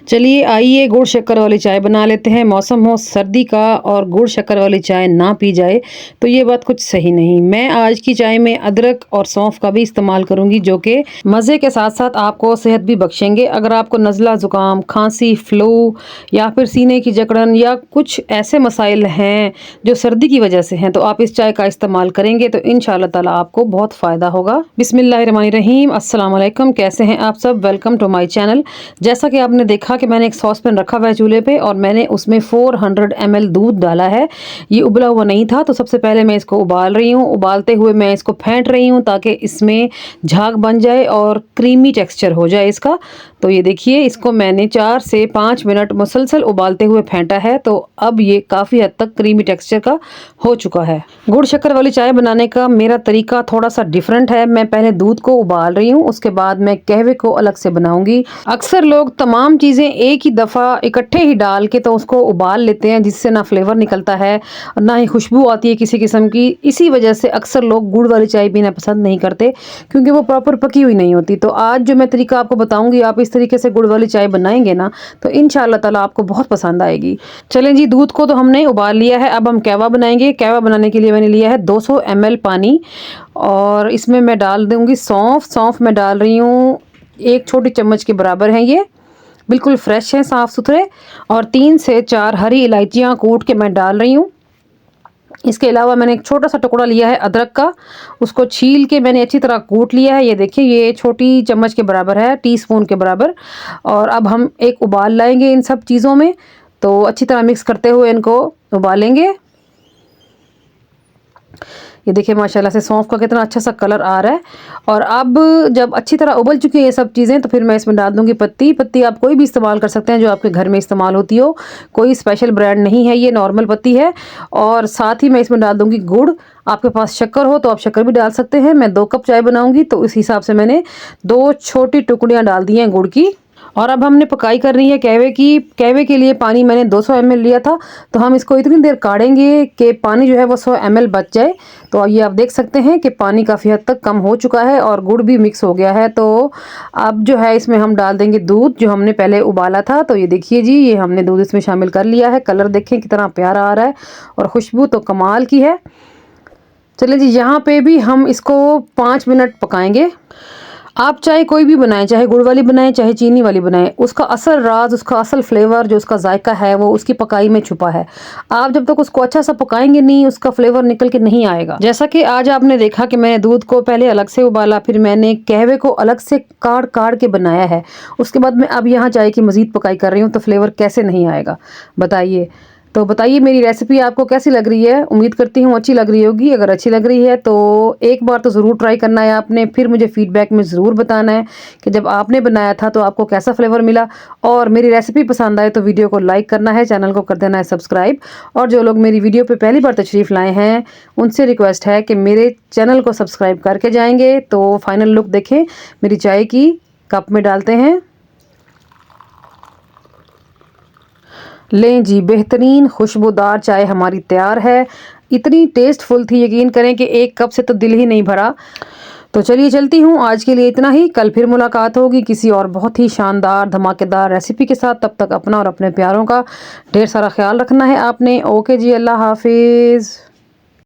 चलिए आइए गुड़ शक्कर वाली चाय बना लेते हैं। मौसम हो सर्दी का और गुड़ शक्कर वाली चाय ना पी जाए तो ये बात कुछ सही नहीं। मैं आज की चाय में अदरक और सौंफ का भी इस्तेमाल करूंगी, जो कि मज़े के साथ साथ आपको सेहत भी बख्शेंगे। अगर आपको नज़ला ज़ुकाम, खांसी, फ्लू या फिर सीने की जकड़न या कुछ ऐसे मसाइल हैं जो सर्दी की वजह से हैं, तो आप इस चाय का इस्तेमाल करेंगे तो इंशाअल्लाह ताला आपको बहुत फ़ायदा होगा। बिस्मिल्लाहिर्रहमानिर्रहीम। अस्सलाम वालेकुम। कैसे हैं आप सब? Welcome to my channel. जैसा कि आपने देखा कि मैंने एक सॉस पैन रखा हुआ है चूल्हे पे और मैंने उसमें 400 ml दूध डाला है। ये उबला हुआ नहीं था, तो सबसे पहले मैं इसको उबाल रही हूँ। उबालते हुए मैं इसको फेंट रही हूँ ताकि इसमें झाग बन जाए और क्रीमी टेक्सचर हो जाए इसका। तो ये देखिए, इसको मैंने 4 से 5 मिनट मुसलसल उबालते हुए फेंटा है, तो अब ये काफ़ी हद तक क्रीमी टेक्सचर का हो चुका है। गुड़ शक्कर वाली चाय बनाने का मेरा तरीका थोड़ा सा डिफरेंट है। मैं पहले दूध को उबाल रही हूँ, उसके बाद मैं कहवे को अलग से बनाऊंगी। अक्सर लोग तमाम चीज़ें एक ही दफ़ा इकट्ठे ही डाल के तो उसको उबाल लेते हैं, जिससे ना फ्लेवर निकलता है ना ही खुशबू आती है किसी किस्म की। इसी वजह से अक्सर लोग गुड़ वाली चाय पीना पसंद नहीं करते, क्योंकि वो प्रॉपर पकी हुई नहीं होती। तो आज जो मैं तरीका आपको बताऊंगी, आप इस तरीके से गुड़ वाली चाय बनाएंगे ना तो इंशाअल्लाह ताला आपको बहुत पसंद आएगी। चलें जी, दूध को तो हमने उबाल लिया है, अब हम कहवा बनाएंगे। कहवा बनाने के लिए मैंने लिया है 200 ml पानी और इसमें मैं डाल दूंगी सौंफ। सौंफ मैं डाल रही हूँ 1 छोटी चम्मच के बराबर हैं, ये बिल्कुल फ्रेश हैं, साफ़ सुथरे। और 3 से 4 हरी इलायचियाँ कूट के मैं डाल रही हूँ। इसके अलावा मैंने एक छोटा सा टुकड़ा लिया है अदरक का, उसको छील के मैंने अच्छी तरह कूट लिया है। ये देखिए, ये छोटी चम्मच के बराबर है, टीस्पून के बराबर। और अब हम एक उबाल लाएंगे इन सब चीज़ों में, तो अच्छी तरह मिक्स करते हुए इनको उबालेंगे। ये देखिए माशाल्लाह से सौंफ का कितना अच्छा सा कलर आ रहा है। और अब जब अच्छी तरह उबल चुकी हैं ये सब चीज़ें, तो फिर मैं इसमें डाल दूंगी पत्ती। पत्ती आप कोई भी इस्तेमाल कर सकते हैं जो आपके घर में इस्तेमाल होती हो, कोई स्पेशल ब्रांड नहीं है, ये नॉर्मल पत्ती है। और साथ ही मैं इसमें डाल दूंगी गुड़। आपके पास शक्कर हो तो आप शक्कर भी डाल सकते हैं। मैं 2 कप चाय बनाऊंगी तो इस हिसाब से मैंने 2 छोटी टुकड़ियाँ डाल दी हैं गुड़ की। और अब हमने पकाई करनी है कहवे की। कहवे के लिए पानी मैंने 200 ml लिया था, तो हम इसको इतनी देर काढ़ेंगे कि पानी जो है वो 100 ml बच जाए। तो ये आप देख सकते हैं कि पानी काफ़ी हद तक कम हो चुका है और गुड़ भी मिक्स हो गया है। तो अब जो है इसमें हम डाल देंगे दूध जो हमने पहले उबाला था। तो ये देखिए जी, ये हमने दूध इसमें शामिल कर लिया है। कलर देखें कितना प्यारा आ रहा है और खुशबू तो कमाल की है। चलिए जी, यहाँ पे भी हम इसको 5 मिनट पकाएंगे। आप चाहे कोई भी बनाएं, चाहे गुड़ वाली बनाएं चाहे चीनी वाली बनाएं, उसका असल राज, उसका असल फ्लेवर, जो उसका जायका है वो उसकी पकाई में छुपा है। आप जब तक उसको अच्छा सा पकाएंगे नहीं, उसका फ्लेवर निकल के नहीं आएगा। जैसा कि आज आपने देखा कि मैंने दूध को पहले अलग से उबाला, फिर मैंने कहवे को अलग से काढ़ काढ़ के बनाया है। उसके बाद मैं अब यहाँ चाय की मज़ीद पकाई कर रही हूँ, तो फ्लेवर कैसे नहीं आएगा बताइए। तो बताइए मेरी रेसिपी आपको कैसी लग रही है? उम्मीद करती हूँ अच्छी लग रही होगी। अगर अच्छी लग रही है तो एक बार तो ज़रूर ट्राई करना है आपने, फिर मुझे फीडबैक में ज़रूर बताना है कि जब आपने बनाया था तो आपको कैसा फ्लेवर मिला। और मेरी रेसिपी पसंद आए तो वीडियो को लाइक करना है, चैनल को कर देना है सब्सक्राइब। और जो लोग मेरी वीडियो पर पहली बार तशरीफ़ लाए हैं उनसे रिक्वेस्ट है कि मेरे चैनल को सब्सक्राइब करके जाएंगे। तो फाइनल लुक देखें मेरी चाय की। कप में डालते हैं। लें जी, बेहतरीन खुशबूदार चाय हमारी तैयार है। इतनी टेस्टफुल थी, यकीन करें कि 1 कप से तो दिल ही नहीं भरा। तो चलिए चलती हूँ, आज के लिए इतना ही। कल फिर मुलाकात होगी किसी और बहुत ही शानदार धमाकेदार रेसिपी के साथ। तब तक अपना और अपने प्यारों का ढेर सारा ख्याल रखना है आपने। ओके जी, अल्लाह हाफिज़।